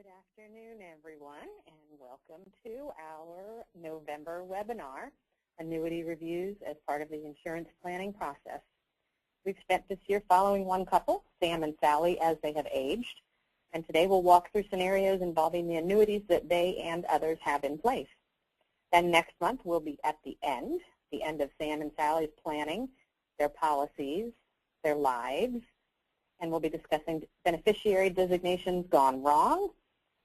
Good afternoon, everyone, and welcome to our November webinar, Annuity Reviews as part of the insurance planning process. We've spent this year following one couple, Sam and Sally, as they have aged, and today we'll walk through scenarios involving the annuities that they and others have in place. Then next month we'll be at the end of Sam and Sally's planning, their policies, their lives, and we'll be discussing beneficiary designations gone wrong,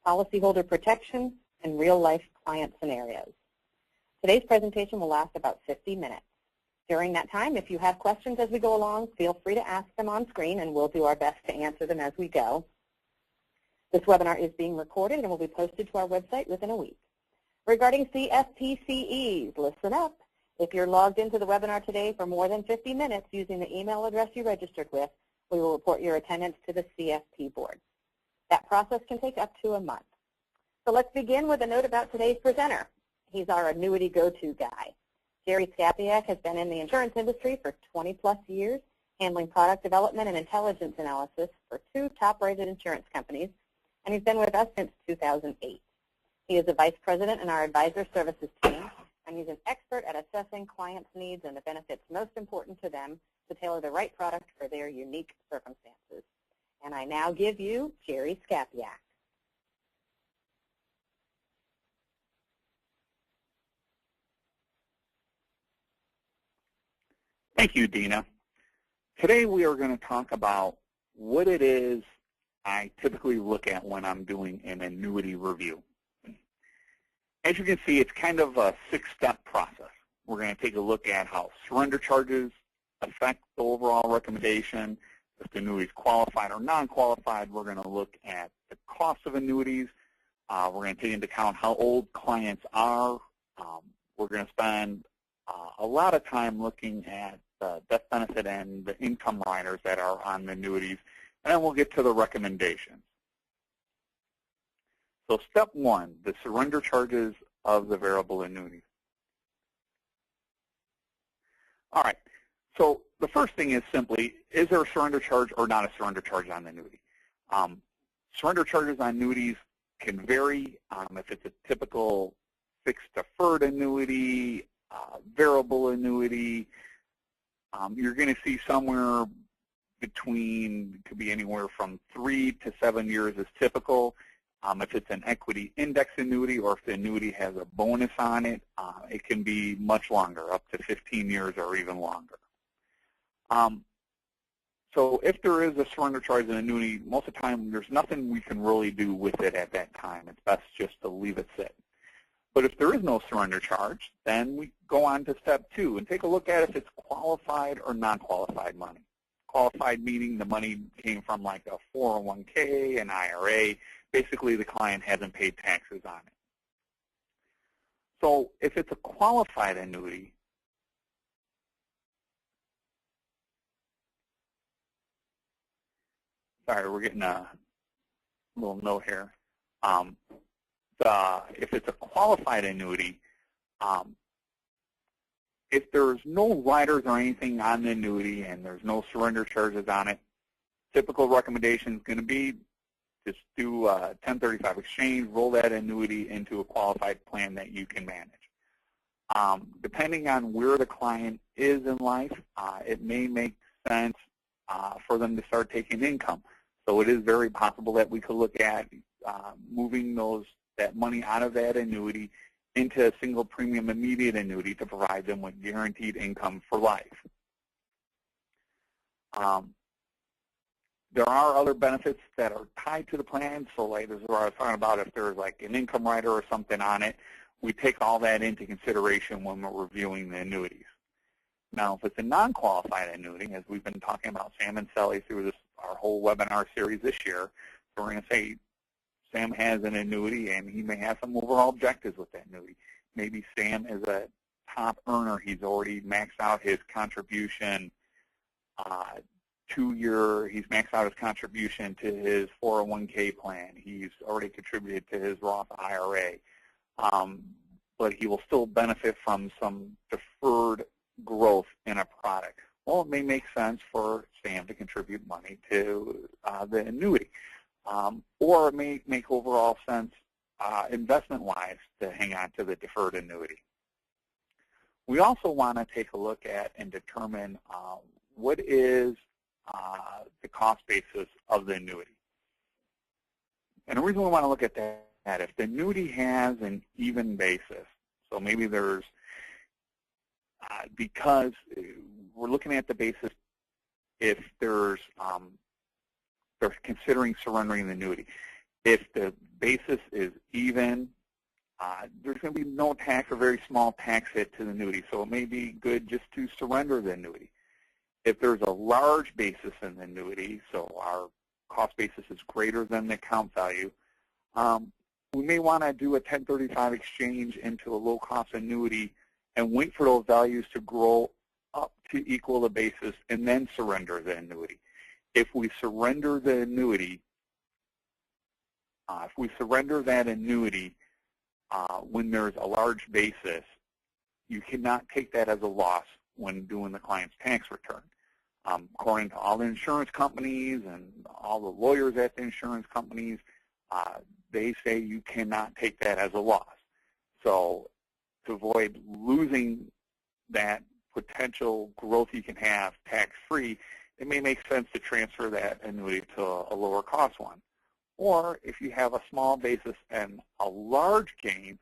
policyholder protection, and real-life client scenarios. Today's presentation will last about 50 minutes. During that time, if you have questions as we go along, feel free to ask them on screen, and we'll do our best to answer them as we go. This webinar is being recorded and will be posted to our website within a week. Regarding CFPCEs, listen up. If you're logged into the webinar today for more than 50 minutes using the email address you registered with, we will report your attendance to the CFP board. That process can take up to a month. So let's begin with a note about today's presenter. He's our annuity go-to guy. Jerry Skapyak has been in the insurance industry for 20-plus years, handling product development and intelligence analysis for 2 top-rated insurance companies, and he's been with us since 2008. He is a vice president in our advisor services team, and he's an expert at assessing clients' needs and the benefits most important to them to tailor the right product for their unique circumstances. And I now give you Jerry Skapyak. Thank you, Dina. Today we are going to talk about what it is I typically look at when I'm doing an annuity review. As you can see, it's kind of a 6-step process. We're going to take a look at how surrender charges affect the overall recommendation. If the annuity is qualified or non-qualified, we're going to look at the cost of annuities. We're going to take into account how old clients are. We're going to spend a lot of time looking at the death benefit and the income riders that are on the annuities, and then we'll get to the recommendations. So step 1, the surrender charges of the variable annuities. All right. So the first thing is simply, is there a surrender charge or not a surrender charge on the annuity? Surrender charges on annuities can vary. If it's a typical fixed deferred annuity, variable annuity, you're going to see somewhere between, could be anywhere from 3 to 7 years is typical. If it's an equity index annuity or if the annuity has a bonus on it, it can be much longer, up to 15 years or even longer. So if there is a surrender charge in an annuity, most of the time there's nothing we can really do with it at that time. It's best just to leave it sit. But if there is no surrender charge, then we go on to step 2 and take a look at if it's qualified or non-qualified money. Qualified meaning the money came from like a 401k, an IRA. Basically, the client hasn't paid taxes on it. So if it's a qualified annuity, sorry, we're getting a little note here. If it's a qualified annuity, if there's no riders or anything on the annuity and there's no surrender charges on it, typical recommendation is going to be just do a 1035 exchange, roll that annuity into a qualified plan that you can manage. Depending on where the client is in life, it may make sense for them to start taking income. So it is very possible that we could look at moving that money out of that annuity into a single premium immediate annuity to provide them with guaranteed income for life. There are other benefits that are tied to the plan. So like this is what I was talking about, if there's like an income rider or something on it, we take all that into consideration when we're reviewing the annuities. Now, if it's a non-qualified annuity, as we've been talking about Sam and Sally through our whole webinar series this year, so we're going to say Sam has an annuity and he may have some overall objectives with that annuity. Maybe Sam is a top earner. He's already maxed out his contribution he's maxed out his contribution to his 401k plan. He's already contributed to his Roth IRA. But he will still benefit from some deferred growth in a product. Well, it may make sense for Sam to contribute money to the annuity. or it may make overall sense investment-wise to hang on to the deferred annuity. We also want to take a look at and determine what is the cost basis of the annuity. And the reason we want to look at that, if the annuity has an even basis, so maybe there's, because we're looking at the basis if they're considering surrendering the annuity. If the basis is even, there's going to be no tax or very small tax hit to the annuity, so it may be good just to surrender the annuity. If there's a large basis in the annuity, so our cost basis is greater than the account value, we may want to do a 1035 exchange into a low-cost annuity and wait for those values to grow up to equal the basis and then surrender the annuity. If we surrender the annuity, that annuity when there's a large basis, you cannot take that as a loss when doing the client's tax return. According to all the insurance companies and all the lawyers at the insurance companies, they say you cannot take that as a loss. So to avoid losing that potential growth you can have tax-free, it may make sense to transfer that annuity to a lower cost one. Or if you have a small basis and a large gain,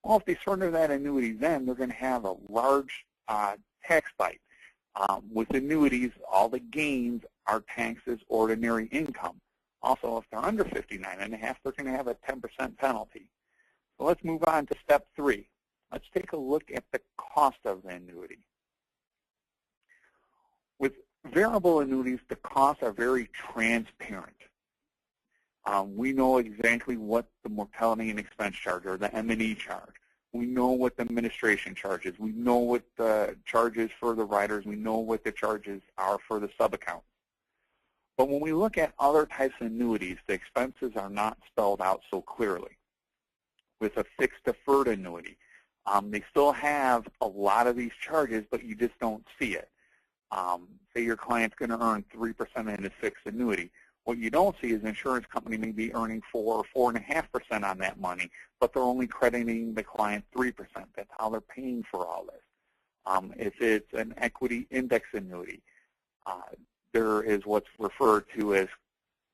well, if they surrender that annuity then, they're going to have a large tax bite. With annuities, all the gains are taxed as ordinary income. Also, if they're under 59.5, they're going to have a 10% penalty. So let's move on to step 3. Let's take a look at the cost of the annuity. With variable annuities, the costs are very transparent. We know exactly what the mortality and expense charge or the M&E charge. We know what the administration charges. We know what the charges for the riders. We know what the charges are for the sub-accounts. But when we look at other types of annuities, the expenses are not spelled out so clearly. With a fixed deferred annuity, they still have a lot of these charges, but you just don't see it. Say your client's going to earn 3% in a fixed annuity. What you don't see is the insurance company may be earning 4 or 4.5% on that money, but they're only crediting the client 3%. That's how they're paying for all this. If it's an equity index annuity, there is what's referred to as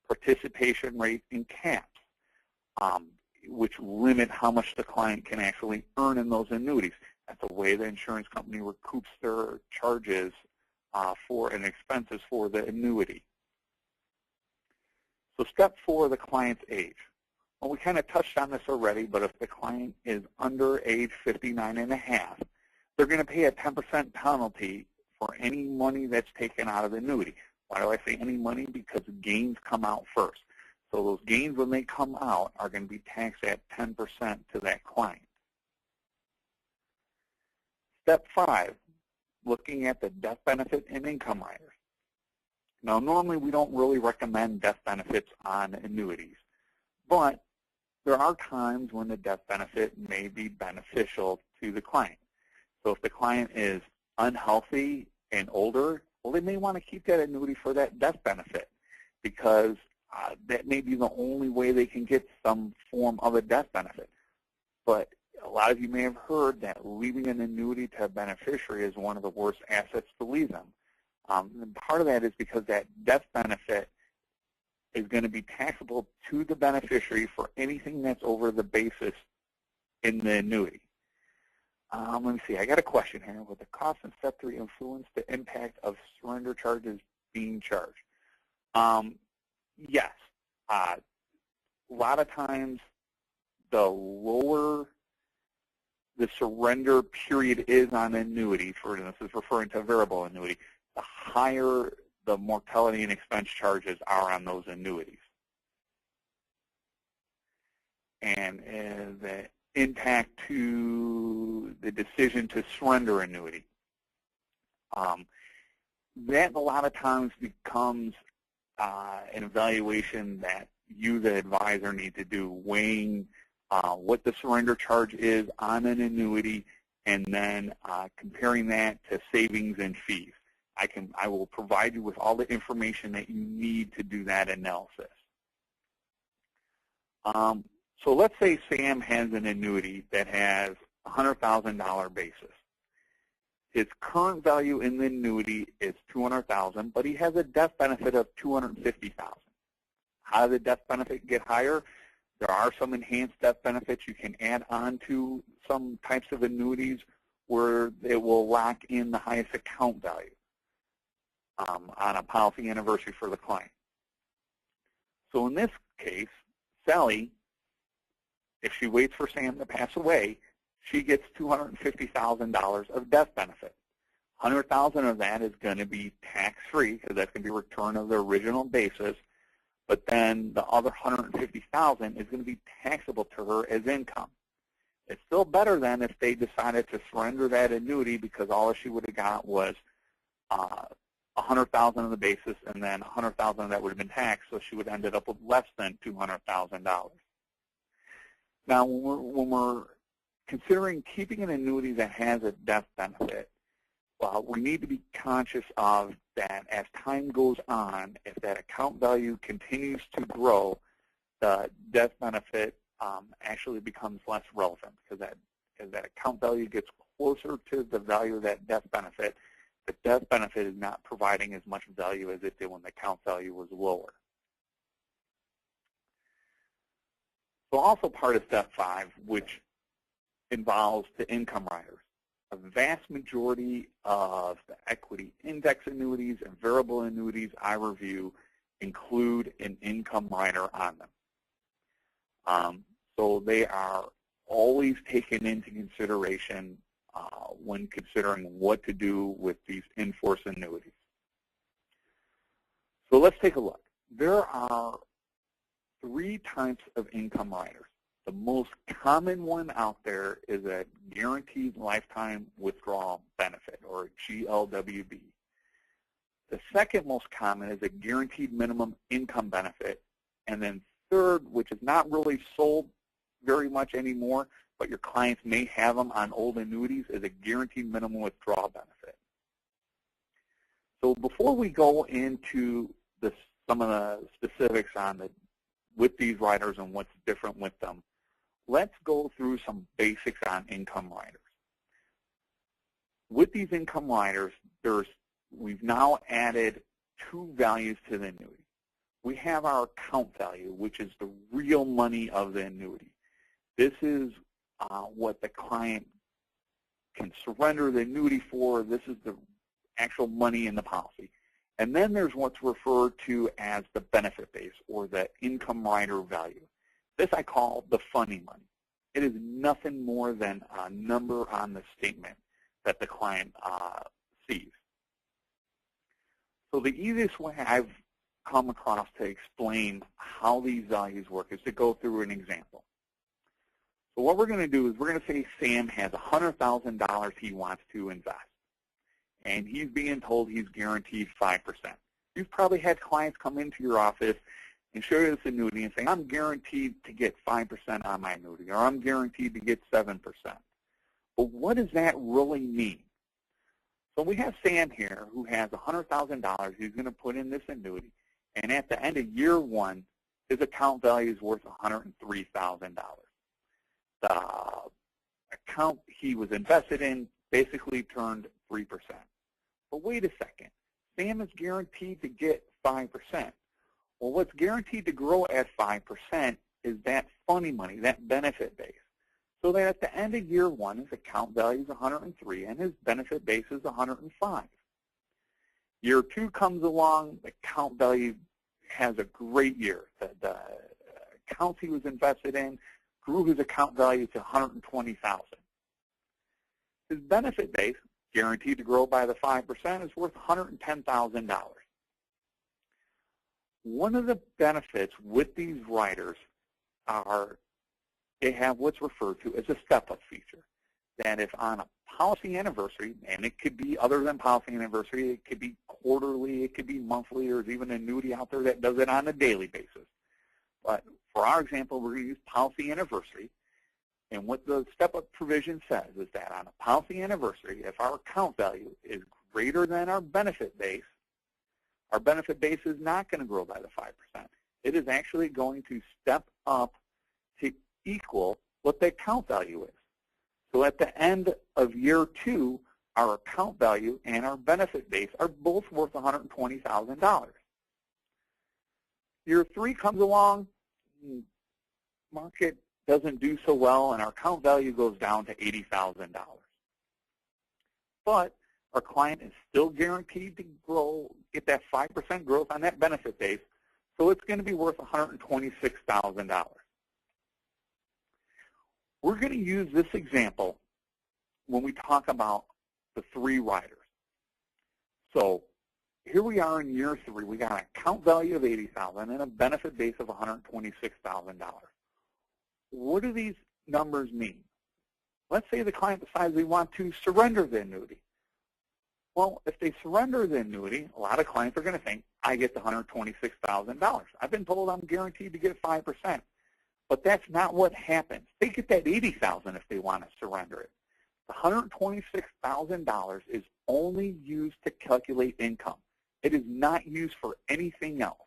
participation rate and caps, which limit how much the client can actually earn in those annuities. That's the way the insurance company recoups their charges for and expenses for the annuity. So step 4, the client's age. Well, we kind of touched on this already, but if the client is under age 59.5, they're going to pay a 10% penalty for any money that's taken out of the annuity. Why do I say any money? Because gains come out first. So those gains, when they come out, are going to be taxed at 10% to that client. Step 5, looking at the death benefit and income riders. Now, normally we don't really recommend death benefits on annuities, but there are times when the death benefit may be beneficial to the client. So if the client is unhealthy and older, well, they may want to keep that annuity for that death benefit because that may be the only way they can get some form of a death benefit. But a lot of you may have heard that leaving an annuity to a beneficiary is one of the worst assets to leave them. And part of that is because that death benefit is going to be taxable to the beneficiary for anything that's over the basis in the annuity. Let me see. I got a question here. Will the cost in Step 3 influence the impact of surrender charges being charged? Yes. A lot of times, the lower the surrender period is on annuity, for instance, this is referring to a variable annuity, the higher the mortality and expense charges are on those annuities. And the impact to the decision to surrender annuity. That a lot of times becomes an evaluation that you, the advisor, need to do, weighing what the surrender charge is on an annuity and then comparing that to savings and fees. I will provide you with all the information that you need to do that analysis. So let's say Sam has an annuity that has a $100,000 basis. His current value in the annuity is $200,000, but he has a death benefit of $250,000. How does the death benefit get higher? There are some enhanced death benefits you can add on to some types of annuities where it will lock in the highest account value on a policy anniversary for the client. So in this case, Sally, if she waits for Sam to pass away, she gets $250,000 of death benefit. $100,000 of that is going to be tax-free because that's going to be a return of the original basis, but then the other $150,000 is going to be taxable to her as income. It's still better than if they decided to surrender that annuity because all she would have got was $100,000 of the basis, and then $100,000 of that would have been taxed, so she would have ended up with less than $200,000. Now, when we're considering keeping an annuity that has a death benefit, well, we need to be conscious of that as time goes on, if that account value continues to grow, the death benefit actually becomes less relevant because as that account value gets closer to the value of that death benefit, the death benefit is not providing as much value as it did when the account value was lower. So also part of Step 5, which involves the income riders. A vast majority of the equity index annuities and variable annuities I review include an income rider on them. So they are always taken into consideration when considering what to do with these in-force annuities. So let's take a look. There are 3 types of income riders. The most common one out there is a guaranteed lifetime withdrawal benefit, or GLWB. The second most common is a guaranteed minimum income benefit. And then third, which is not really sold very much anymore, but your clients may have them on old annuities, is a guaranteed minimum withdrawal benefit. So before we go into some of the specifics on with these riders and what's different with them, let's go through some basics on income riders. With these income riders, we've now added 2 values to the annuity. We have our account value, which is the real money of the annuity. This is what the client can surrender the annuity for. This is the actual money in the policy. And then there's what's referred to as the benefit base, or the income rider value. This I call the funny money. It is nothing more than a number on the statement that the client sees. So the easiest way I've come across to explain how these values work is to go through an example. So what we're going to do is we're going to say Sam has $100,000 he wants to invest, and he's being told he's guaranteed 5%. You've probably had clients come into your office and show you this annuity and say, I'm guaranteed to get 5% on my annuity, or I'm guaranteed to get 7%. But what does that really mean? So we have Sam here who has $100,000 he's going to put in this annuity, and at the end of year 1, his account value is worth $103,000. The account he was invested in basically turned 3%. But wait a second. Sam is guaranteed to get 5%. Well, what's guaranteed to grow at 5% is that funny money, that benefit base. So that at the end of year 1, his account value is 103 and his benefit base is 105. Year 2 comes along, the account value has a great year. The accounts he was invested in grew his account value to 120,000. His benefit base, guaranteed to grow by the 5%, is worth $110,000. One of the benefits with these riders are they have what's referred to as a step-up feature. That if on a policy anniversary, and it could be other than policy anniversary, it could be quarterly, it could be monthly, or there's even an annuity out there that does it on a daily basis. But for our example, we're going to use policy anniversary. And what the step-up provision says is that on a policy anniversary, if our account value is greater than our benefit base is not going to grow by the 5%. It is actually going to step up to equal what the account value is. So at the end of year 2, our account value and our benefit base are both worth $120,000. Year 3 comes along, market doesn't do so well, and our account value goes down to $80,000. But our client is still guaranteed to grow, get that 5% growth on that benefit base, so it's going to be worth $126,000. We're going to use this example when we talk about the 3 riders. So here we are in year 3. We got an account value of $80,000 and a benefit base of $126,000. What do these numbers mean? Let's say the client decides they want to surrender the annuity. Well, if they surrender the annuity, a lot of clients are going to think, I get the $126,000. I've been told I'm guaranteed to get 5%. But that's not what happens. They get that $80,000 if they want to surrender it. The $126,000 is only used to calculate income. It is not used for anything else.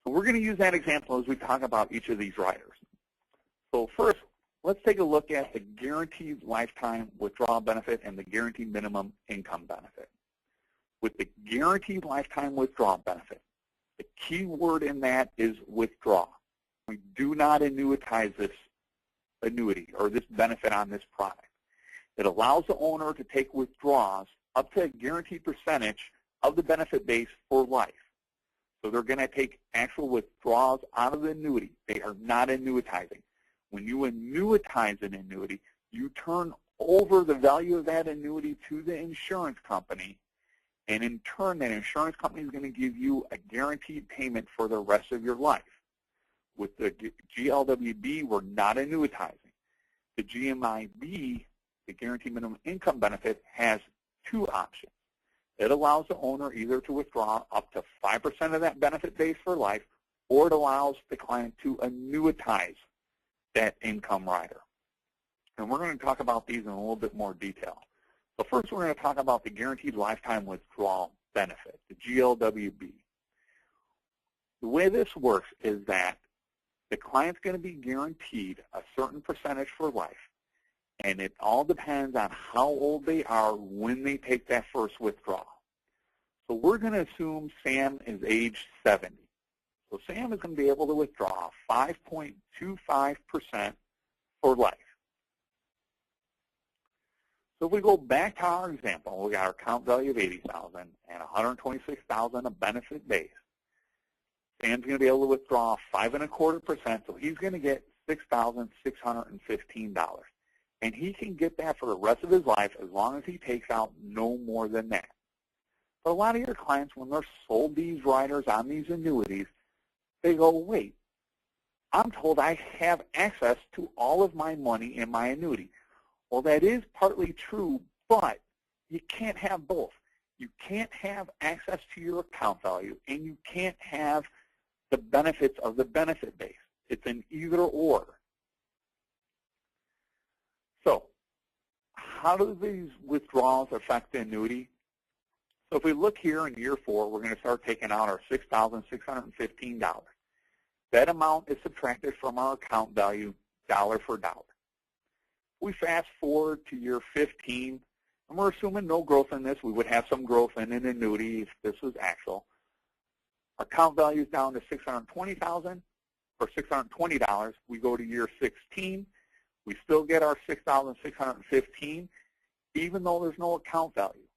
So we're going to use that example as we talk about each of these riders. So first, let's take a look at the guaranteed lifetime withdrawal benefit and the guaranteed minimum income benefit. With the guaranteed lifetime withdrawal benefit, the key word in that is withdraw. We do not annuitize this annuity or this benefit on this product. It allows the owner to take withdrawals up to a guaranteed percentage of the benefit base for life. So they're going to take actual withdrawals out of the annuity. They are not annuitizing. When you annuitize an annuity, you turn over the value of that annuity to the insurance company, and in turn, that insurance company is going to give you a guaranteed payment for the rest of your life. With the GLWB, we're not annuitizing. The GMIB, the Guaranteed Minimum Income Benefit, has 2 options. It allows the owner either to withdraw up to 5% of that benefit base for life, or it allows the client to annuitize that income rider. And we're going to talk about these in a little bit more detail. So first we're going to talk about the Guaranteed Lifetime Withdrawal Benefit, the GLWB. The way this works is that the client's going to be guaranteed a certain percentage for life, and it all depends on how old they are when they take that first withdrawal. So we're going to assume Sam is age 70. So Sam is going to be able to withdraw 5.25% for life. So if we go back to our example, we got our account value of $80,000 and $126,000 of benefit base. Sam's going to be able to withdraw 5.25%, so he's going to get $6,615. And he can get that for the rest of his life as long as he takes out no more than that. But a lot of your clients, when they're sold these riders on these annuities, they go, wait, I'm told I have access to all of my money in my annuity. Well, that is partly true, but you can't have both. You can't have access to your account value, and you can't have the benefits of the benefit base. It's an either or. So how do these withdrawals affect the annuity? So if we look here in year 4, we're going to start taking out our $6,615. That amount is subtracted from our account value dollar for dollar. We fast forward to year 15, and we're assuming no growth in this. We would have some growth in an annuity if this was actual. Our account value is down to $620,000 or $620. We go to year 16. We still get our $6,615, even though there's no account value.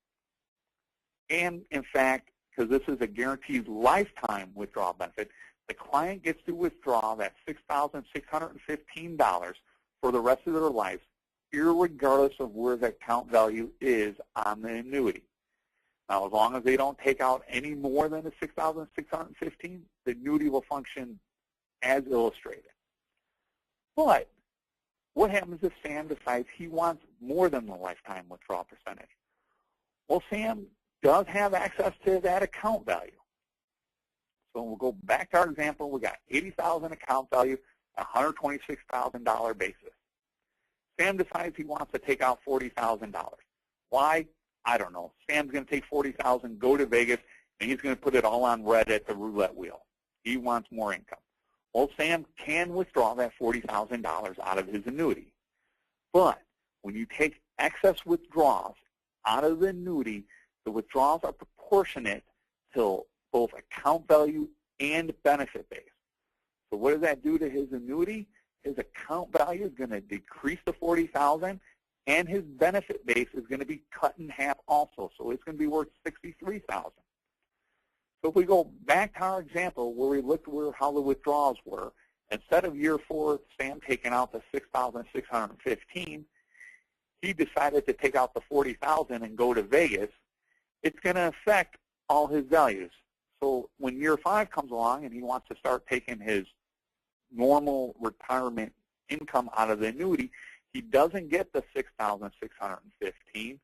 And in fact, because this is a guaranteed lifetime withdrawal benefit, the client gets to withdraw that $6,615 for the rest of their life, irregardless of where the account value is on the annuity. Now, as long as they don't take out any more than the $6,615, the annuity will function as illustrated. But what happens if Sam decides he wants more than the lifetime withdrawal percentage? Well, Sam does have access to that account value. So we'll go back to our example. We got $80,000 account value, $126,000 basis. Sam decides he wants to take out $40,000. Why? I don't know. Sam's going to take $40,000, go to Vegas, and he's going to put it all on red at the roulette wheel. He wants more income. Well, Sam can withdraw that $40,000 out of his annuity. But when you take excess withdrawals out of the annuity, the withdrawals are proportionate to both account value and benefit base. So what does that do to his annuity? His account value is going to decrease to $40,000, and his benefit base is going to be cut in half also. So it's going to be worth $63,000. So if we go back to our example where we looked how the withdrawals were, instead of year 4, Sam taking out the $6,615, he decided to take out the $40,000 and go to Vegas. It's going to affect all his values. So when year 5 comes along and he wants to start taking his normal retirement income out of the annuity, he doesn't get the $6,615.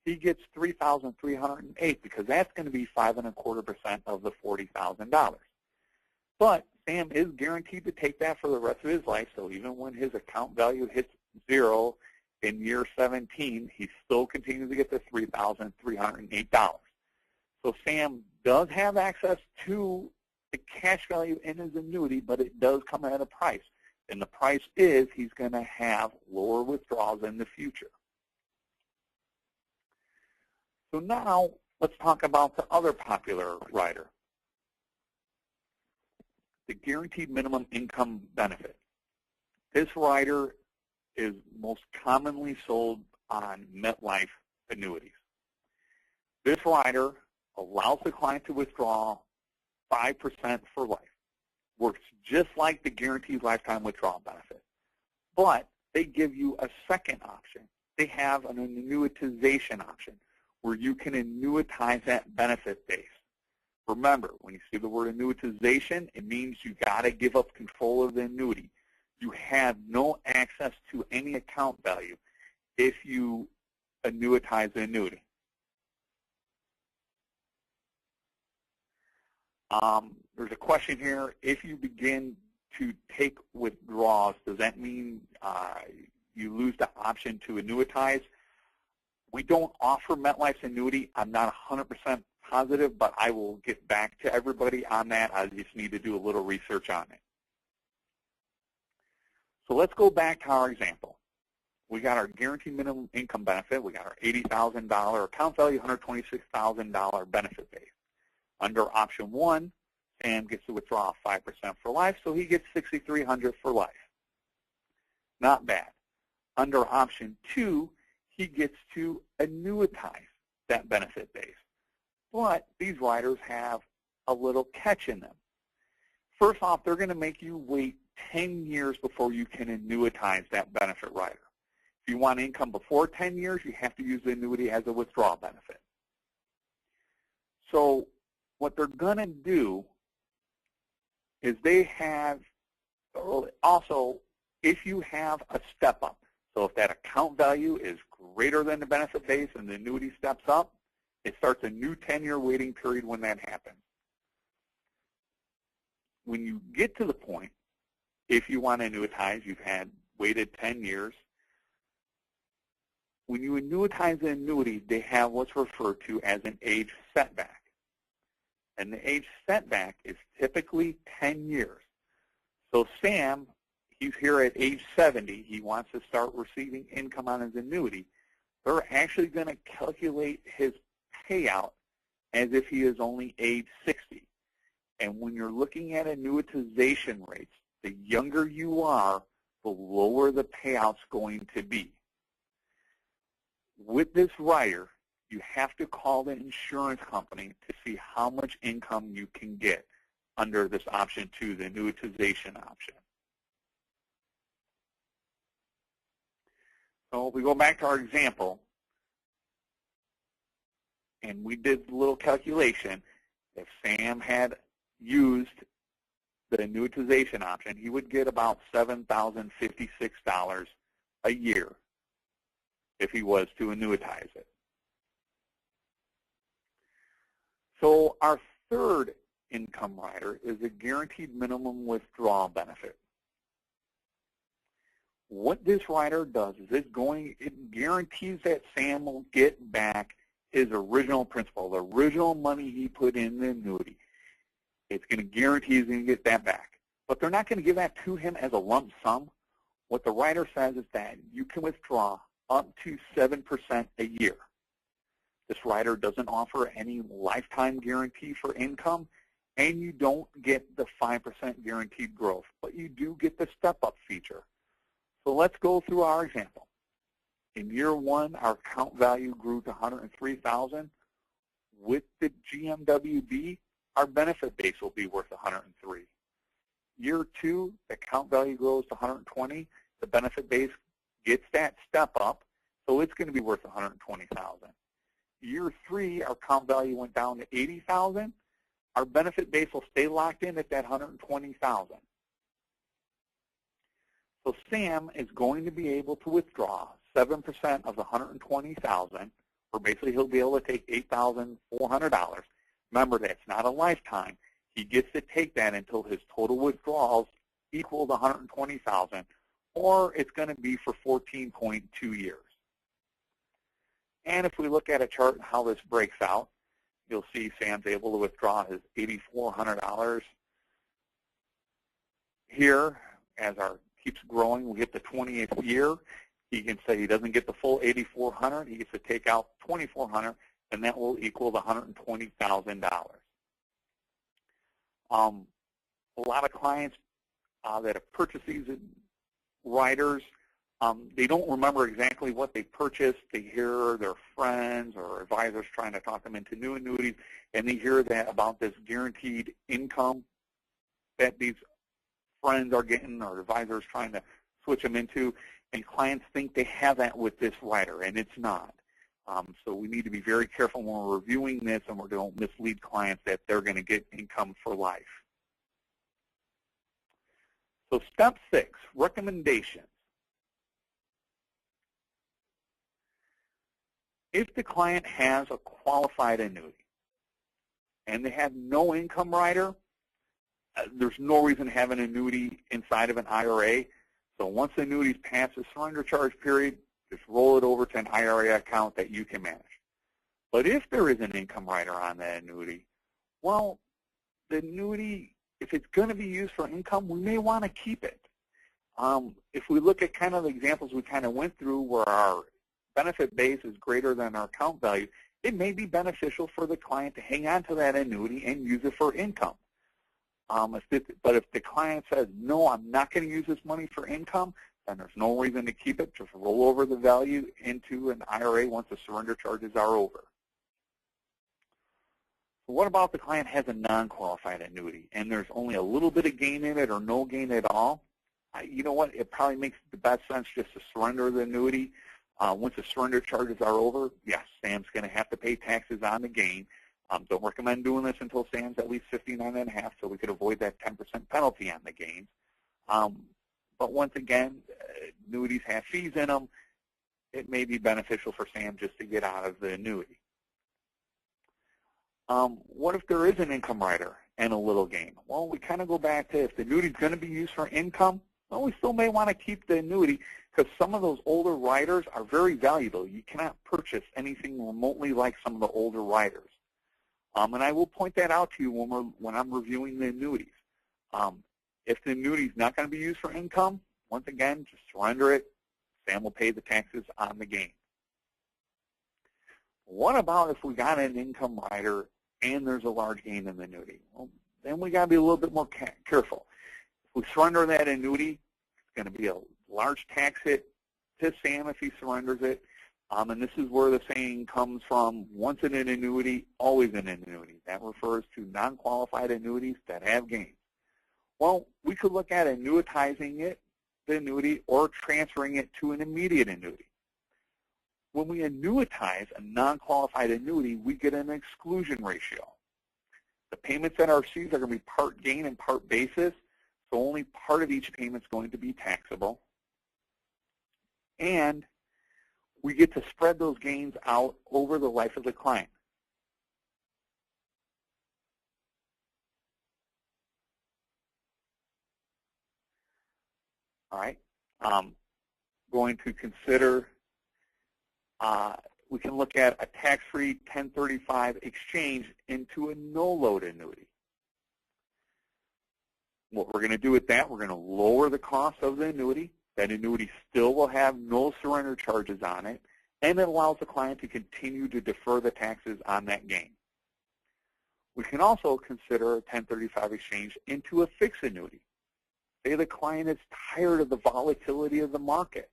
He gets $3,308 because that's going to be 5.25% of the $40,000. But Sam is guaranteed to take that for the rest of his life, so even when his account value hits 0 in year 17, he still continues to get the $3,308. So Sam does have access to the cash value in his annuity, but it does come at a price. And the price is he's going to have lower withdrawals in the future. So now let's talk about the other popular rider, the Guaranteed Minimum Income Benefit. This rider is most commonly sold on MetLife annuities. This rider allows the client to withdraw 5% for life. Works just like the Guaranteed Lifetime Withdrawal Benefit. But they give you a second option. They have an annuitization option where you can annuitize that benefit base. Remember, when you see the word annuitization, it means you got to give up control of the annuity. You have no access to any account value if you annuitize the annuity. There's a question here. If you begin to take withdrawals, does that mean you lose the option to annuitize? We don't offer MetLife's annuity. I'm not 100% positive, but I will get back to everybody on that. I just need to do a little research on it. So let's go back to our example. We got our Guaranteed Minimum Income Benefit. We got our $80,000 account value, $126,000 benefit base. Under option 1, Sam gets to withdraw 5% for life, so he gets $6,300 for life. Not bad. Under option 2, he gets to annuitize that benefit base. But these riders have a little catch in them. First off, they're going to make you wait 10 years before you can annuitize that benefit rider. If you want income before 10 years, you have to use the annuity as a withdrawal benefit. So what they're going to do is they have, also, if you have a step up, so if that account value is greater than the benefit base and the annuity steps up, it starts a new 10-year waiting period when that happens. When you get to the point, if you want to annuitize, you've had waited 10 years. When you annuitize an annuity, they have what's referred to as an age setback. And the age setback is typically 10 years. So Sam, he's here at age 70. He wants to start receiving income on his annuity. They're actually going to calculate his payout as if he is only age 60. And when you're looking at annuitization rates, the younger you are, the lower the payout's going to be. With this rider, you have to call the insurance company to see how much income you can get under this option 2, the annuitization option. So if we go back to our example, and we did a little calculation, if Sam had used the annuitization option, he would get about $7,056 a year if he was to annuitize it. So our third income rider is a Guaranteed Minimum Withdrawal Benefit. What this rider does is it guarantees that Sam will get back his original principal, the original money he put in the annuity. It's going to guarantee he's going to get that back. but they're not going to give that to him as a lump sum. What the rider says is that you can withdraw up to 7% a year. This rider doesn't offer any lifetime guarantee for income, and you don't get the 5% guaranteed growth, but you do get the step-up feature. So let's go through our example. In year one, our account value grew to $103,000. With the GMWB, our benefit base will be worth $103,000. Year two, the account value grows to $120,000. The benefit base gets that step up, so it's going to be worth $120,000. Year three, our account value went down to $80,000. Our benefit base will stay locked in at that $120,000. So Sam is going to be able to withdraw 7% of the $120,000, or basically he'll be able to take $8,400. Remember, that's not a lifetime. He gets to take that until his total withdrawals equal the $120,000, or it's going to be for 14.2 years. And if we look at a chart and how this breaks out, you'll see Sam's able to withdraw his $8,400 here. As our keeps growing, we hit the 20th year. He can say he doesn't get the full $8,400. He gets to take out $2,400, and that will equal the $120,000. A lot of clients that have purchased these riders, they don't remember exactly what they purchased. They hear their friends or advisors trying to talk them into new annuities, and they hear that about this guaranteed income that these friends are getting or advisors trying to switch them into, and clients think they have that with this rider, and it's not. So we need to be very careful when we're reviewing this, and we don't mislead clients that they're going to get income for life. So step 6, recommendations. If the client has a qualified annuity and they have no income rider, there's no reason to have an annuity inside of an IRA. So once the annuity's past the surrender charge period, just roll it over to an IRA account that you can manage. But if there is an income rider on that annuity, well, the annuity, if it's going to be used for income, we may want to keep it. If we look at kind of the examples we kind of went through where our benefit base is greater than our account value, it may be beneficial for the client to hang on to that annuity and use it for income. But if the client says, no, I'm not going to use this money for income, then there's no reason to keep it. Just roll over the value into an IRA once the surrender charges are over. So what about the client has a non-qualified annuity and there's only a little bit of gain in it or no gain at all? You know what? It probably makes the best sense just to surrender the annuity. Once the surrender charges are over, yes, Sam's going to have to pay taxes on the gain. Don't recommend doing this until Sam's at least 59.5, so we could avoid that 10% penalty on the gains. But once again, annuities have fees in them. It may be beneficial for Sam just to get out of the annuity. What if there is an income rider and a little gain? Well, we kind of go back to if the annuity is going to be used for income, well, we still may want to keep the annuity because some of those older riders are very valuable. You cannot purchase anything remotely like some of the older riders. And I will point that out to you when I'm reviewing the annuities. If the annuity is not going to be used for income, once again, just surrender it. Sam will pay the taxes on the gain. What about if we got an income rider and there's a large gain in the annuity? Well, then we got to be a little bit more careful. If we surrender that annuity, it's going to be a large tax hit to Sam if he surrenders it. And this is where the saying comes from, once in an annuity, always in an annuity. That refers to non-qualified annuities that have gains. Well, we could look at annuitizing it, the annuity, or transferring it to an immediate annuity. When we annuitize a non-qualified annuity, we get an exclusion ratio. The payments that are received are going to be part gain and part basis, so only part of each payment is going to be taxable. And we get to spread those gains out over the life of the client. All right, going to consider, we can look at a tax-free 1035 exchange into a no-load annuity. What we're going to do with that, we're going to lower the cost of the annuity. That annuity still will have no surrender charges on it, and it allows the client to continue to defer the taxes on that gain. We can also consider a 1035 exchange into a fixed annuity. Say the client is tired of the volatility of the market.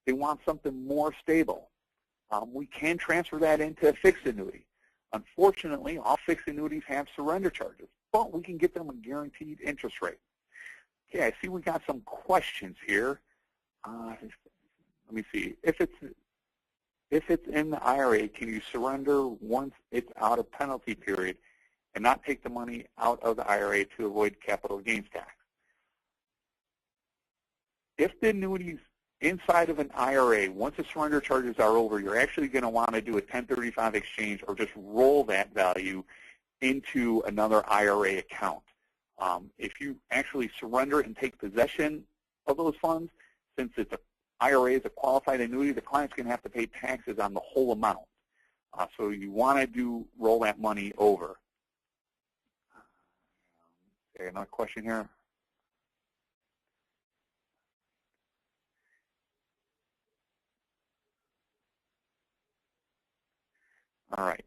They want something more stable. We can transfer that into a fixed annuity. Unfortunately, all fixed annuities have surrender charges, but we can get them a guaranteed interest rate. Okay, I see we got some questions here. Let me see. If it's in the IRA, can you surrender once it's out of penalty period and not take the money out of the IRA to avoid capital gains tax? If the annuity's inside of an IRA, once the surrender charges are over, you're actually going to want to do a 1035 exchange or just roll that value into another IRA account. If you actually surrender and take possession of those funds, since it's IRA is a qualified annuity, the client's going to have to pay taxes on the whole amount. So you want to roll that money over. Okay, another question here. All right.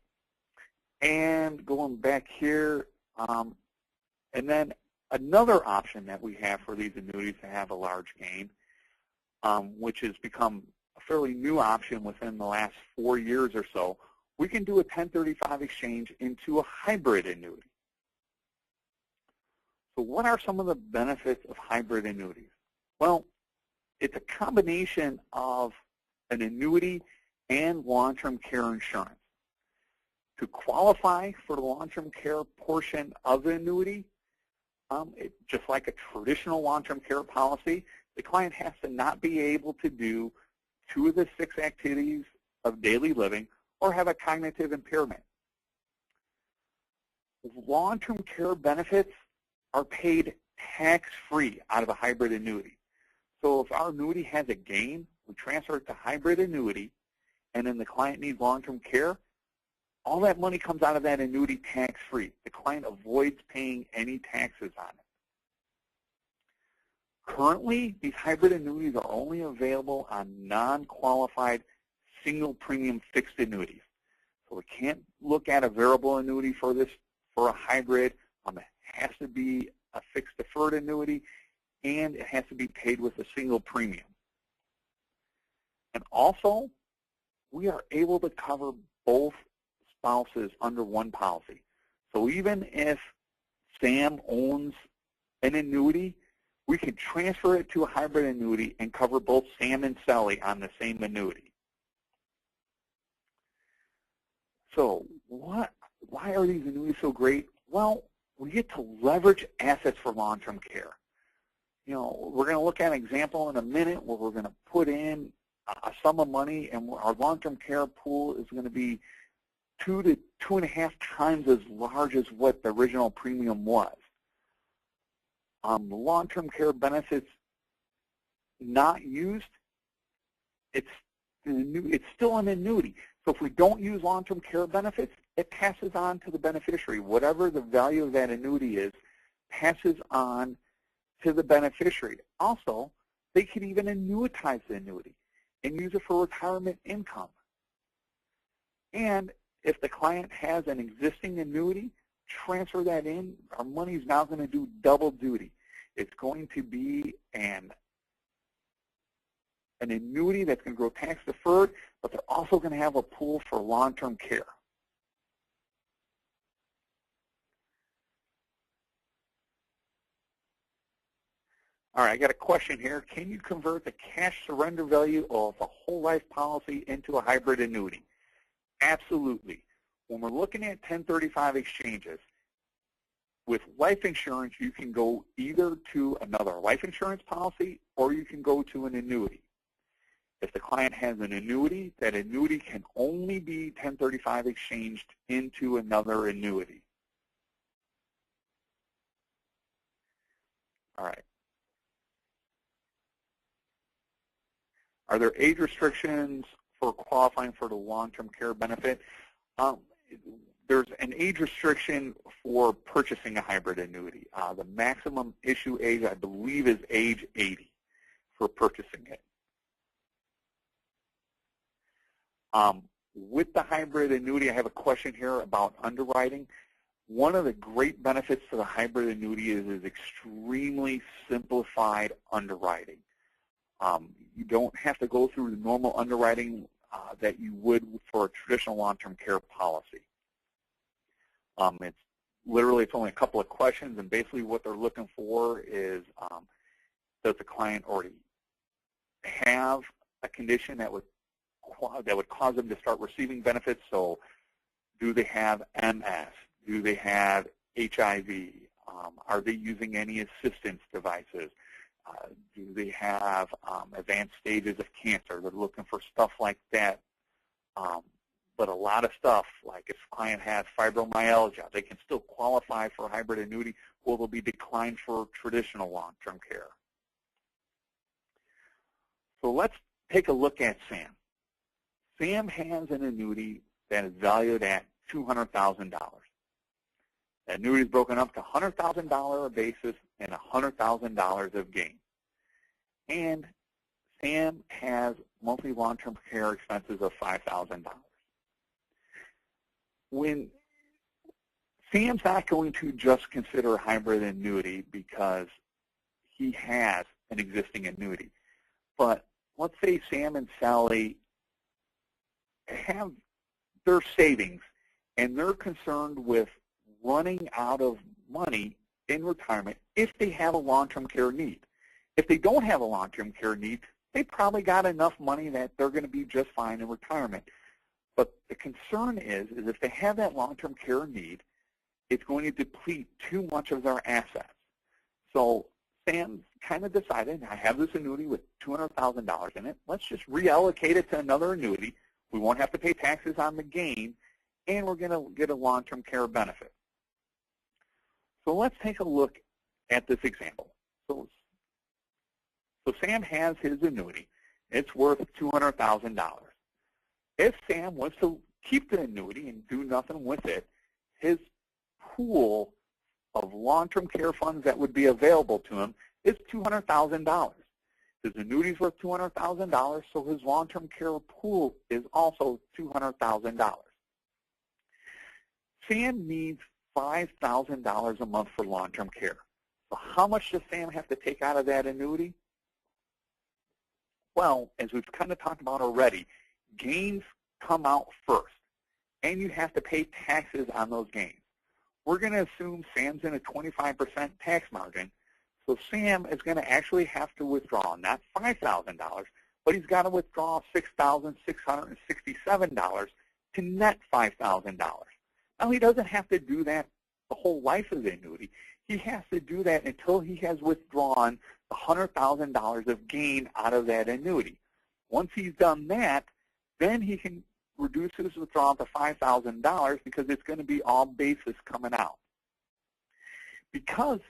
And going back here, and then another option that we have for these annuities to have a large gain, which has become a fairly new option within the last 4 years or so, we can do a 1035 exchange into a hybrid annuity. So what are some of the benefits of hybrid annuities? Well, it's a combination of an annuity and long-term care insurance. To qualify for the long-term care portion of the annuity, just like a traditional long-term care policy, the client has to not be able to do 2 of the 6 activities of daily living or have a cognitive impairment. Long-term care benefits are paid tax-free out of a hybrid annuity. So if our annuity has a gain, we transfer it to hybrid annuity, and then the client needs long-term care, all that money comes out of that annuity tax-free. The client avoids paying any taxes on it. Currently, these hybrid annuities are only available on non-qualified single premium fixed annuities. So we can't look at a variable annuity for a hybrid. It has to be a fixed deferred annuity, and it has to be paid with a single premium. And also, we are able to cover both spouses under one policy. So even if Sam owns an annuity, we can transfer it to a hybrid annuity and cover both Sam and Sally on the same annuity. So why are these annuities so great? Well, we get to leverage assets for long-term care. You know, we're going to look at an example in a minute where we're going to put in a sum of money, and our long-term care pool is going to be 2 to 2.5 times as large as what the original premium was. The long-term care benefits not used, it's still an annuity. So if we don't use long-term care benefits, it passes on to the beneficiary. Whatever the value of that annuity is, passes on to the beneficiary. Also, they could even annuitize the annuity and use it for retirement income. And if the client has an existing annuity, transfer that in. Our money is now going to do double duty. It's going to be an annuity that's going to grow tax deferred, but they're also going to have a pool for long-term care. All right, I got a question here. Can you convert the cash surrender value of a whole life policy into a hybrid annuity? Absolutely. When we're looking at 1035 exchanges, with life insurance, you can go either to another life insurance policy or you can go to an annuity. If the client has an annuity, that annuity can only be 1035 exchanged into another annuity. All right. Are there age restrictions for qualifying for the long-term care benefit? there's an age restriction for purchasing a hybrid annuity. The maximum issue age, I believe, is age 80 for purchasing it. With the hybrid annuity, I have a question here about underwriting. One of the great benefits to the hybrid annuity is extremely simplified underwriting. You don't have to go through the normal underwriting that you would for a traditional long-term care policy. It's only a couple of questions, and basically what they're looking for is, does the client already have a condition that would cause them to start receiving benefits? So do they have MS? Do they have HIV? Are they using any assistance devices? Do they have advanced stages of cancer? They're looking for stuff like that. But a lot of stuff, like if a client has fibromyalgia, they can still qualify for a hybrid annuity, or they'll be declined for traditional long-term care. So let's take a look at Sam. Sam has an annuity that is valued at $200,000. The annuity is broken up to $100,000 basis and $100,000 of gain. And Sam has monthly long-term care expenses of $5,000. When Sam's not going to just consider a hybrid annuity because he has an existing annuity. But let's say Sam and Sally have their savings and they're concerned with running out of money in retirement if they have a long-term care need. If they don't have a long-term care need, they probably got enough money that they're going to be just fine in retirement. But the concern is if they have that long-term care need, it's going to deplete too much of their assets. So Sam kind of decided, I have this annuity with $200,000 in it. Let's just reallocate it to another annuity. We won't have to pay taxes on the gain, and we're going to get a long-term care benefit. So let's take a look at this example. So Sam has his annuity. It's worth $200,000. If Sam wants to keep the annuity and do nothing with it, his pool of long-term care funds that would be available to him is $200,000. His annuity is worth $200,000, so his long-term care pool is also $200,000. Sam needs $5,000 a month for long-term care. So how much does Sam have to take out of that annuity? Well, as we've kind of talked about already, gains come out first, and you have to pay taxes on those gains. We're going to assume Sam's in a 25% tax margin, so Sam is going to actually have to withdraw not $5,000, but he's got to withdraw $6,667 to net $5,000. Now, he doesn't have to do that the whole life of the annuity. He has to do that until he has withdrawn $100,000 of gain out of that annuity. Once he's done that, then he can reduce his withdrawal to $5,000 because it's going to be all basis coming out. Because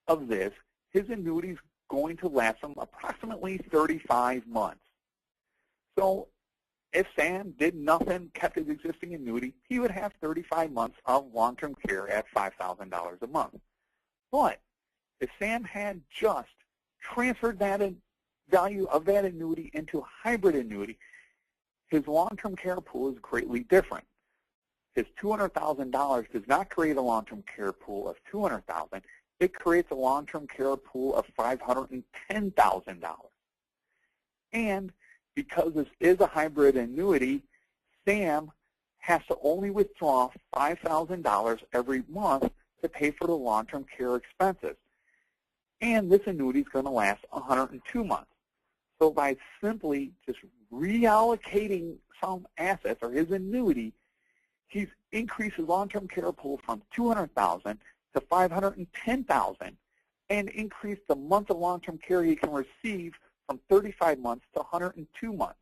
of this, his annuity is going to last him approximately 35 months. So if Sam did nothing, kept his existing annuity, he would have 35 months of long-term care at $5,000 a month. But if Sam had just transferred that value of that annuity into a hybrid annuity, his long-term care pool is greatly different. His $200,000 does not create a long-term care pool of $200,000. It creates a long-term care pool of $510,000. And because this is a hybrid annuity, Sam has to only withdraw $5,000 every month to pay for the long-term care expenses. And this annuity is going to last 102 months. So by simply just reallocating some assets or his annuity, he's increased his long-term care pool from $200,000 to $510,000 and increased the month of long-term care he can receive from 35 months to 102 months.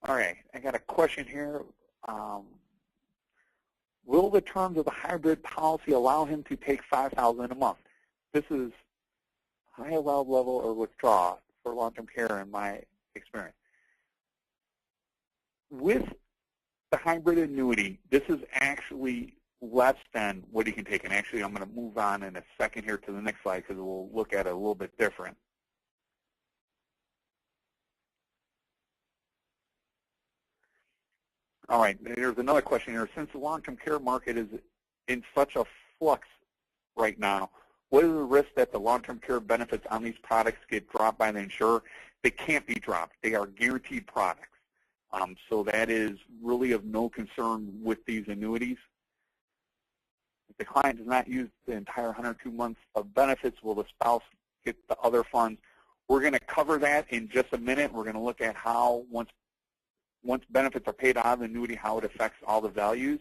All right, I got a question here. Will the terms of the hybrid policy allow him to take $5,000 a month? This is high level or withdraw. for long-term care in my experience. With the hybrid annuity, this is actually less than what you can take. And actually, I'm going to move on in a second here to the next slide because we'll look at it a little bit different. All right, there's another question here. Since the long-term care market is in such a flux right now, what is the risk that the long-term care benefits on these products get dropped by the insurer? They can't be dropped. They are guaranteed products. So that is really of no concern with these annuities. If the client does not use the entire 102 months of benefits, will the spouse get the other funds? We're going to cover that in just a minute. We're going to look at how, once benefits are paid out of the annuity, how it affects all the values.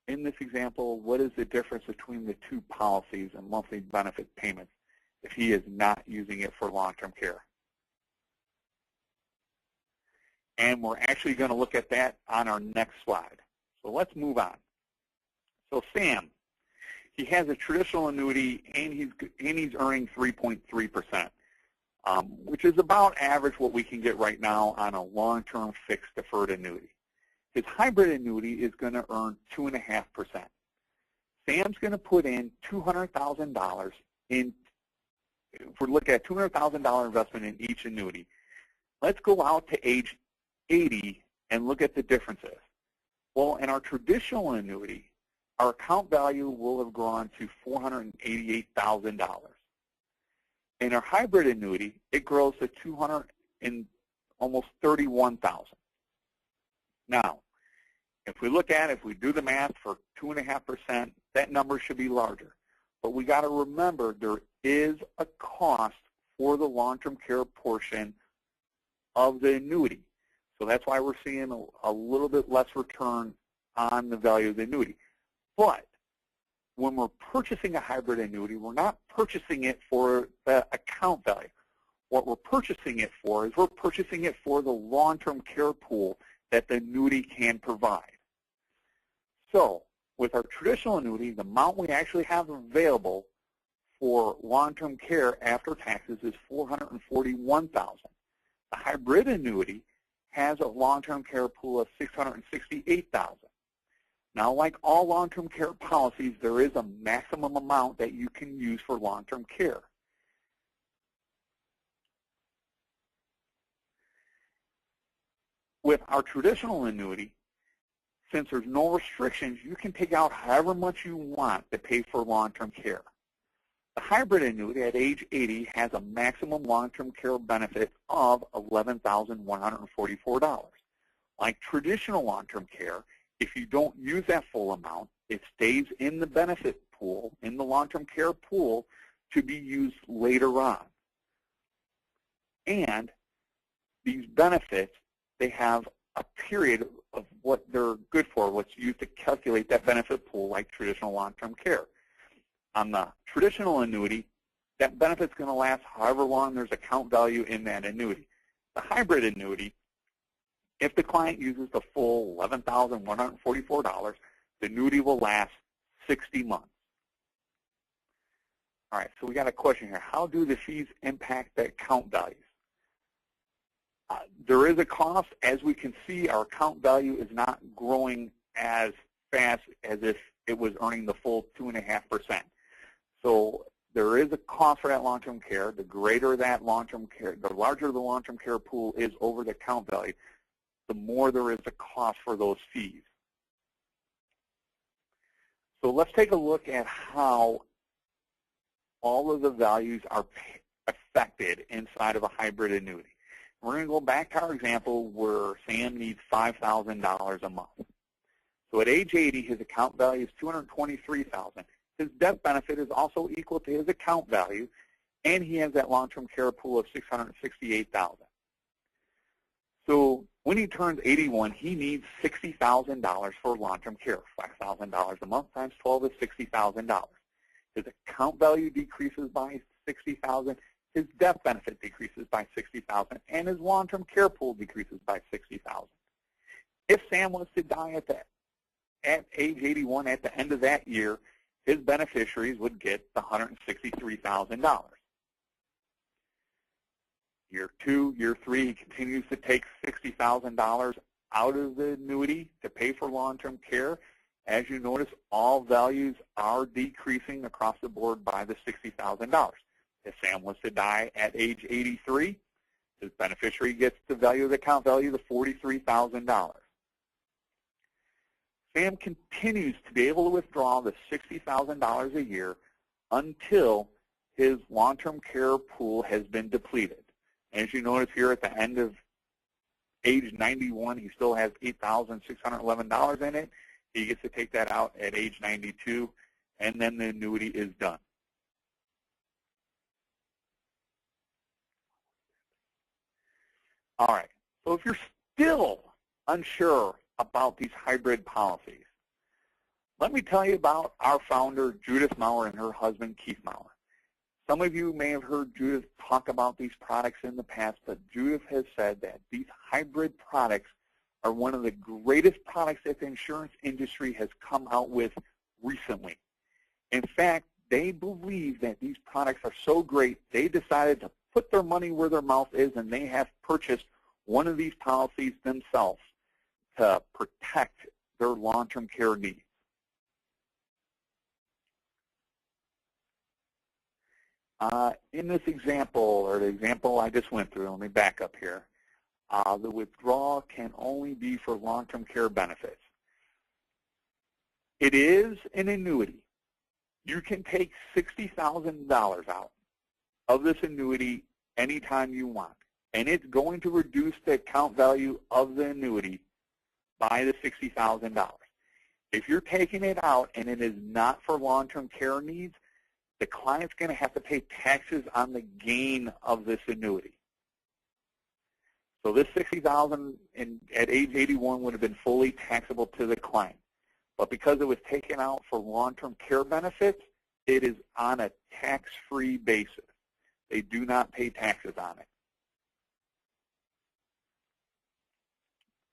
In this example, what is the difference between the two policies and monthly benefit payments if he is not using it for long-term care? And we're actually going to look at that on our next slide. So let's move on. So Sam, he has a traditional annuity, and he's earning 3.3%, which is about average what we can get right now on a long-term fixed deferred annuity. His hybrid annuity is going to earn 2.5%. Sam's going to put in $200,000 in, if we're looking at $200,000 investment in each annuity. Let's go out to age 80 and look at the differences. Well, in our traditional annuity, our account value will have grown to $488,000. In our hybrid annuity, it grows to $231,000. Now, if we look at it, if we do the math for 2.5%, that number should be larger. But we got to remember there is a cost for the long-term care portion of the annuity. So that's why we're seeing a little bit less return on the value of the annuity. But when we're purchasing a hybrid annuity, we're not purchasing it for the account value. What we're purchasing it for is we're purchasing it for the long-term care pool that the annuity can provide. So with our traditional annuity, the amount we actually have available for long-term care after taxes is $441,000. The hybrid annuity has a long-term care pool of $668,000. Now, like all long-term care policies, there is a maximum amount that you can use for long-term care. With our traditional annuity, since there's no restrictions, you can take out however much you want to pay for long-term care. The hybrid annuity at age 80 has a maximum long-term care benefit of $11,144. Like traditional long-term care, if you don't use that full amount, it stays in the benefit pool, in the long-term care pool, to be used later on. And these benefits, they have a period of what they're good for, what's used to calculate that benefit pool, like traditional long-term care. On the traditional annuity, that benefit's going to last however long there's account value in that annuity. The hybrid annuity, if the client uses the full $11,144, the annuity will last 60 months. All right, so we got a question here. How do the fees impact the account values? There is a cost. As we can see, our account value is not growing as fast as if it was earning the full 2.5%. So there is a cost for that long-term care. The greater that long-term care, the larger the long-term care pool is over the account value, the more there is a cost for those fees. So let's take a look at how all of the values are affected inside of a hybrid annuity. We're going to go back to our example where Sam needs $5,000 a month. So at age 80, his account value is $223,000. His death benefit is also equal to his account value, and he has that long-term care pool of $668,000. So when he turns 81, he needs $60,000 for long-term care. $5,000 a month times 12 is $60,000. His account value decreases by $60,000. His death benefit decreases by $60,000, and his long-term care pool decreases by $60,000. If Sam was to die at age 81 at the end of that year, his beneficiaries would get the $163,000. Year 2, year 3, he continues to take $60,000 out of the annuity to pay for long-term care. As you notice, all values are decreasing across the board by the $60,000. If Sam was to die at age 83, his beneficiary gets the value of the account value, the $43,000. Sam continues to be able to withdraw the $60,000 a year until his long-term care pool has been depleted. As you notice here at the end of age 91, he still has $8,611 in it. He gets to take that out at age 92, and then the annuity is done. All right, so if you're still unsure about these hybrid policies, let me tell you about our founder, Judith Maurer, and her husband, Keith Maurer. Some of you may have heard Judith talk about these products in the past, but Judith has said that these hybrid products are one of the greatest products that the insurance industry has come out with recently. In fact, they believe that these products are so great, they decided to put their money where their mouth is, and they have purchased one of these policies themselves to protect their long-term care needs. In this example, or the example I just went through, let me back up here. The withdrawal can only be for long-term care benefits. It is an annuity. You can take $60,000 out of this annuity anytime you want, and it's going to reduce the account value of the annuity by the $60,000. If you're taking it out and it is not for long-term care needs, the client's going to have to pay taxes on the gain of this annuity. So this $60,000 at age 81 would have been fully taxable to the client. But because it was taken out for long-term care benefits, it is on a tax-free basis. They do not pay taxes on it.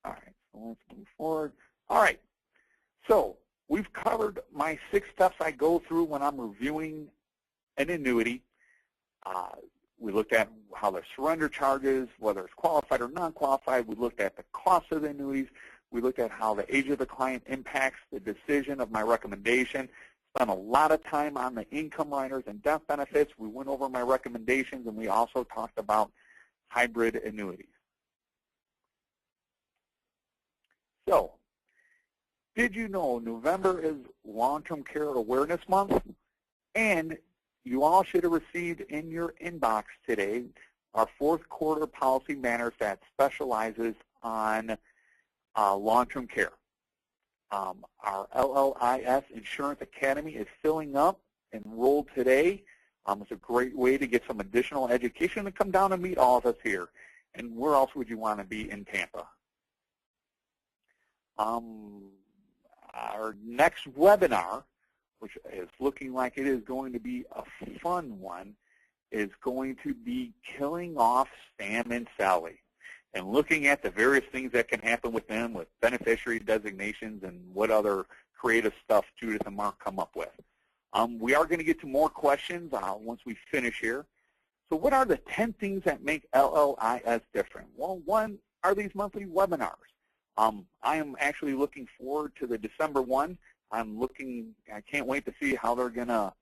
All right, so let's move forward. All right, so we've covered my 6 steps I go through when I'm reviewing an annuity. We looked at how the surrender charges, whether it's qualified or non-qualified. We looked at the cost of the annuities. We looked at how the age of the client impacts the decision of my recommendation. Spent a lot of time on the income riders and death benefits. We went over my recommendations, and we also talked about hybrid annuities. So, did you know November is Long-Term Care Awareness Month? And you all should have received in your inbox today our 4th quarter policy matters that specializes on long-term care. Our LLIS Insurance Academy is filling up. Enrolled today. It's a great way to get some additional education and come down and meet all of us here. And where else would you want to be in Tampa? Our next webinar, which is looking like it is going to be a fun one, is going to be killing off Sam and Sally and looking at the various things that can happen with them with beneficiary designations and what other creative stuff Judith and Mark come up with. We are going to get to more questions once we finish here. So what are the 10 things that make LLIS different? Well, one are these monthly webinars. I am actually looking forward to the December one. I can't wait to see how they're going to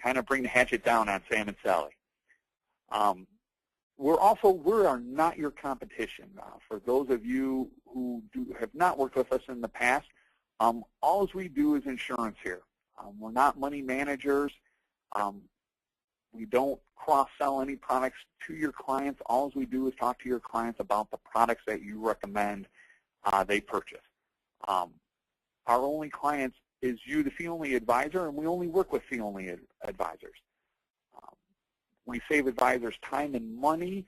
kind of bring the hatchet down on Sam and Sally. We are not your competition. For those of you who have not worked with us in the past, all we do is insurance here. We're not money managers. We don't cross-sell any products to your clients. All we do is talk to your clients about the products that you recommend they purchase. Our only clients is you, the fee-only advisor, and we only work with fee-only advisors. We save advisors time and money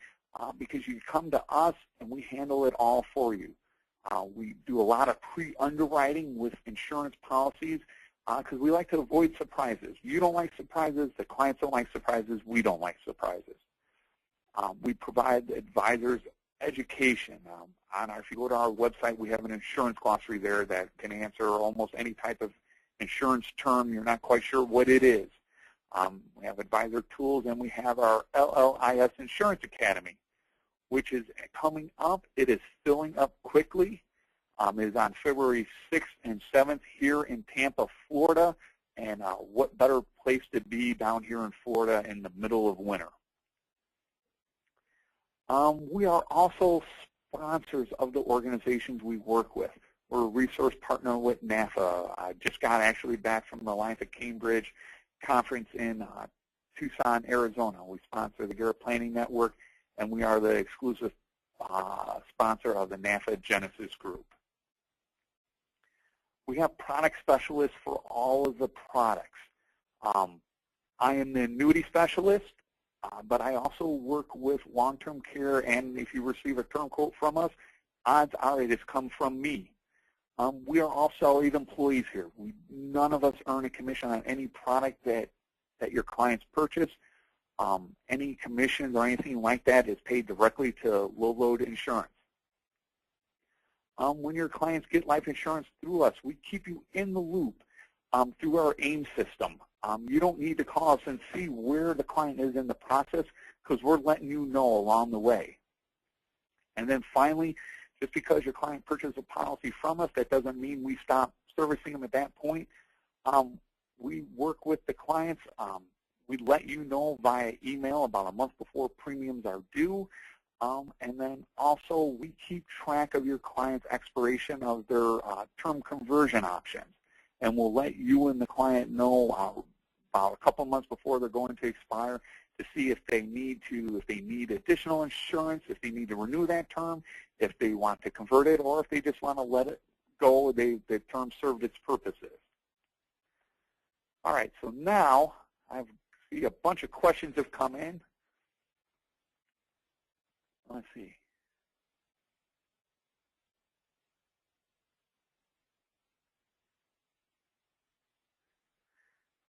because you come to us and we handle it all for you. We do a lot of pre-underwriting with insurance policies because we like to avoid surprises. You don't like surprises, the clients don't like surprises, we don't like surprises. We provide advisors education. If you go to our website, we have an insurance glossary there that can answer almost any type of insurance term you're not quite sure what it is. We have advisor tools, and we have our LLIS Insurance Academy. which is coming up. It is filling up quickly. It is on February 6th and 7th here in Tampa, Florida. And what better place to be down here in Florida in the middle of winter. We are also sponsors of the organizations we work with. We're a resource partner with NAFA. I just got actually back from the Alliance of Cambridge conference in Tucson, Arizona. We sponsor the Garrett Planning Network, and we are the exclusive sponsor of the NAFA Genesis Group. We have product specialists for all of the products. I am the annuity specialist, but I also work with long-term care, and if you receive a term quote from us, odds are it has come from me. We are all salaried employees here. None of us earn a commission on any product that your clients purchase. Any commissions or anything like that is paid directly to low-load insurance. When your clients get life insurance through us, we keep you in the loop through our AIM system. You don't need to call us and see where the client is in the process because we're letting you know along the way. And then finally, just because your client purchased a policy from us, that doesn't mean we stop servicing them at that point. We work with the clients. We let you know via email about a month before premiums are due. And then also we keep track of your client's expiration of their term conversion options. And we'll let you and the client know about a couple months before they're going to expire to see if they need additional insurance, if they need to renew that term, if they want to convert it, or if they just want to let it go, the term served its purposes. All right, so now I see a bunch of questions have come in. Let's see.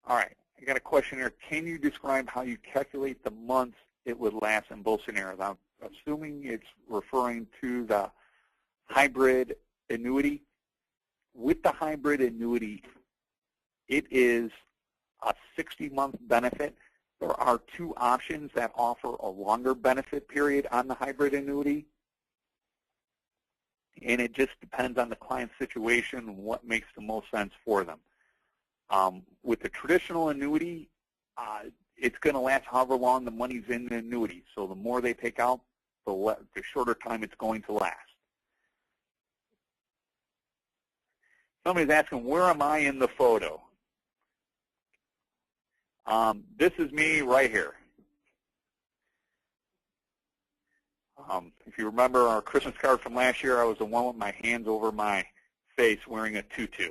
All right, I got a question here. Can you describe how you calculate the months it would last in both scenarios? I'm assuming it's referring to the hybrid annuity. With the hybrid annuity, it is a 60-month benefit. There are two options that offer a longer benefit period on the hybrid annuity. And it just depends on the client's situation and what makes the most sense for them. With the traditional annuity, it's going to last however long the money's in the annuity. So the more they take out, the shorter time it's going to last. Somebody's asking, where am I in the photo? This is me right here. If you remember our Christmas card from last year, I was the one with my hands over my face wearing a tutu.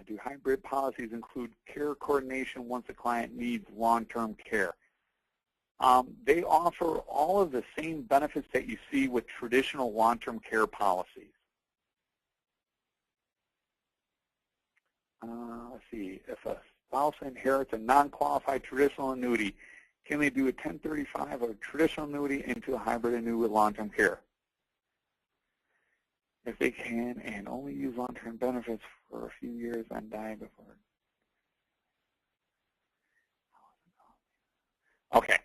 Do hybrid policies include care coordination once a client needs long-term care? They offer all of the same benefits that you see with traditional long-term care policies. Let's see, if a spouse inherits a non-qualified traditional annuity, can they do a 1035 of a traditional annuity into a hybrid annuity with long-term care? If they can, and only use long-term benefits for a few years and die before. Okay.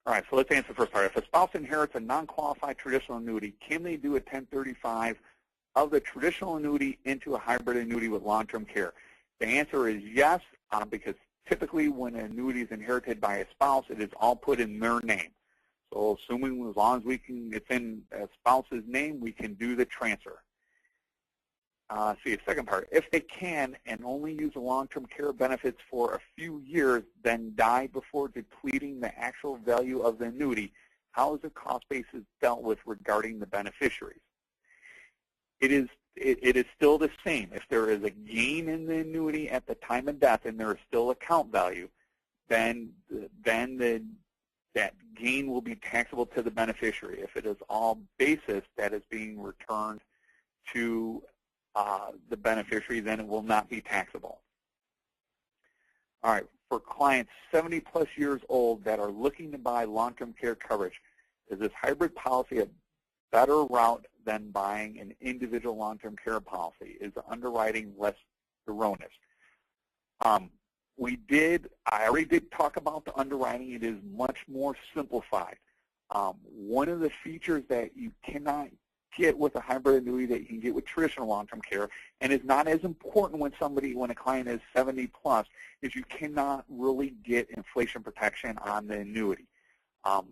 All right, so let's answer the first part. If a spouse inherits a non-qualified traditional annuity, can they do a 1035 of the traditional annuity into a hybrid annuity with long-term care? The answer is yes, because typically when an annuity is inherited by a spouse, it is all put in their name. So assuming as long as it's in a spouse's name, we can do the transfer. See, the second part, if they can and only use the long-term care benefits for a few years, then die before depleting the actual value of the annuity, how is the cost basis dealt with regarding the beneficiaries? It is still the same. If there is a gain in the annuity at the time of death and there is still account value, then that gain will be taxable to the beneficiary. If it is all basis that is being returned to the beneficiary, then it will not be taxable. All right, for clients 70-plus years old that are looking to buy long-term care coverage, is this hybrid policy a better route than buying an individual long-term care policy? Is the underwriting less erroneous? I already did talk about the underwriting. It is much more simplified. One of the features that you cannot get with a hybrid annuity that you can get with traditional long-term care, and is not as important when a client is 70 plus, is you cannot really get inflation protection on the annuity. I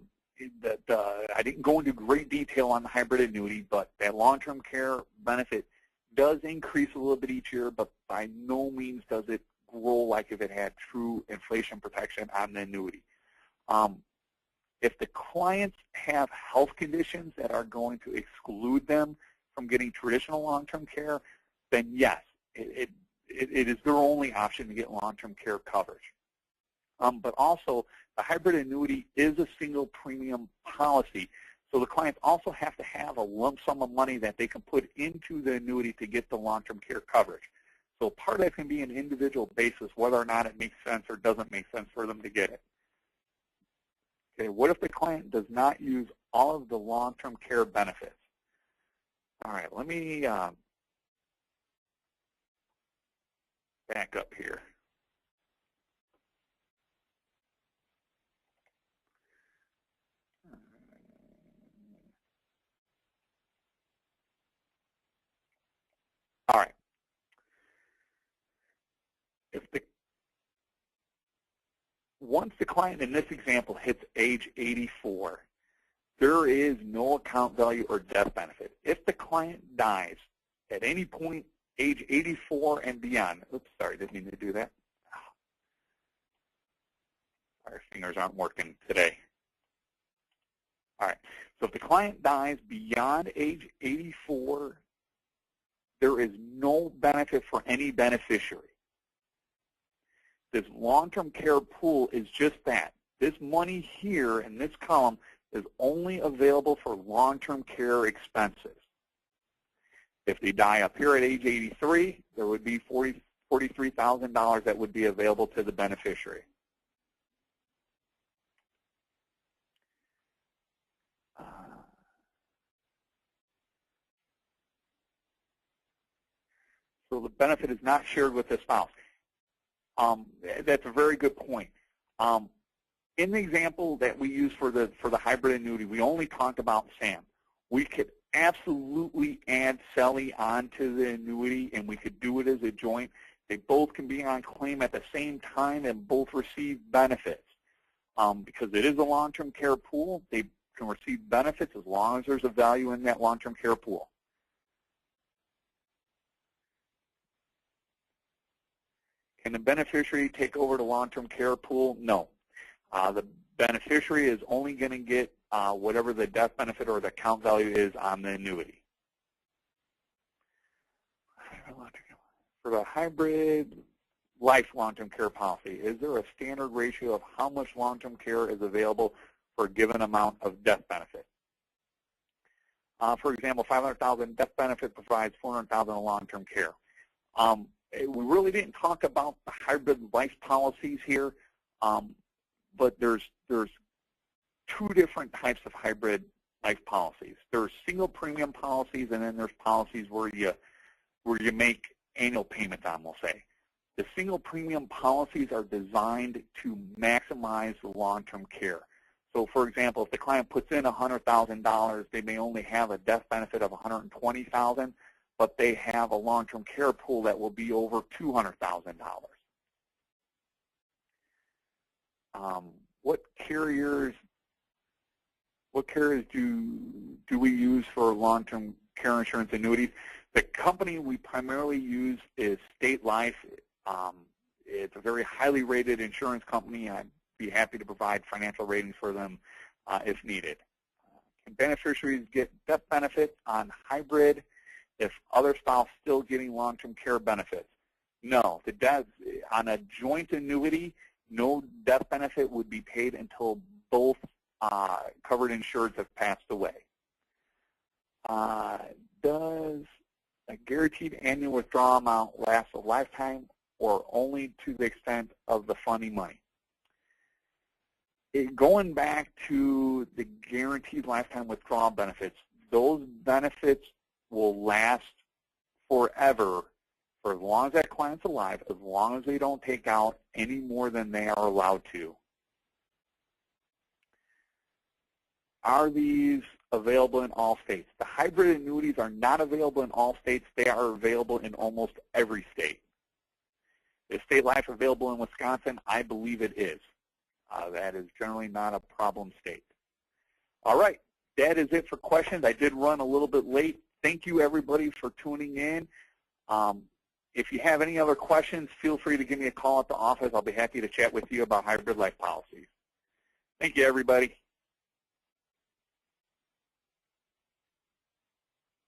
didn't go into great detail on the hybrid annuity, but that long-term care benefit does increase a little bit each year, but by no means does it grow like if it had true inflation protection on the annuity. If the clients have health conditions that are going to exclude them from getting traditional long-term care, then yes, it is their only option to get long-term care coverage. But also, the hybrid annuity is a single premium policy, so the clients also have to have a lump sum of money that they can put into the annuity to get the long-term care coverage. So part of that can be an individual basis, whether or not it makes sense or doesn't make sense for them to get it. Okay, what if the client does not use all of the long-term care benefits? All right, let me back up here. All right. Once the client in this example hits age 84, there is no account value or death benefit. If the client dies at any point, age 84 and beyond, oops, sorry, didn't mean to do that. Our fingers aren't working today. All right, so if the client dies beyond age 84, there is no benefit for any beneficiary. This long-term care pool is just that. This money here in this column is only available for long-term care expenses. If they die up here at age 83, there would be $43,000 that would be available to the beneficiary. So the benefit is not shared with the spouse. That's a very good point. In the example that we use for the hybrid annuity, we only talked about Sam. We could absolutely add Sally onto the annuity, and we could do it as a joint. They both can be on claim at the same time and both receive benefits. Because it is a long-term care pool, they can receive benefits as long as there's a value in that long-term care pool. Can the beneficiary take over the long-term care pool? No. The beneficiary is only going to get whatever the death benefit or the account value is on the annuity. For the hybrid life long-term care policy, is there a standard ratio of how much long-term care is available for a given amount of death benefit? For example, $500,000 death benefit provides $400,000 in long-term care. We really didn't talk about the hybrid life policies here, but there's two different types of hybrid life policies. There's single premium policies, and then there's policies where you make annual payments on, we'll say. The single premium policies are designed to maximize the long-term care. So, for example, if the client puts in $100,000, they may only have a death benefit of $120,000. But they have a long-term care pool that will be over $200,000. What carriers do we use for long-term care insurance annuities? The company we primarily use is State Life. It's a very highly rated insurance company. I'd be happy to provide financial ratings for them if needed. Can beneficiaries get death benefits on hybrid if other spouse still getting long-term care benefits? No. The death, on a joint annuity, no death benefit would be paid until both covered insureds have passed away. Does a guaranteed annual withdrawal amount last a lifetime or only to the extent of the funding money? Going back to the guaranteed lifetime withdrawal benefits, those benefits will last forever for as long as that client's alive, as long as they don't take out any more than they are allowed to. Are these available in all states? The hybrid annuities are not available in all states. They are available in almost every state. Is State Life available in Wisconsin? I believe it is. That is generally not a problem state. All right, that is it for questions. I did run a little bit late. Thank you, everybody, for tuning in. If you have any other questions, feel free to give me a call at the office. I'll be happy to chat with you about hybrid life policies. Thank you, everybody.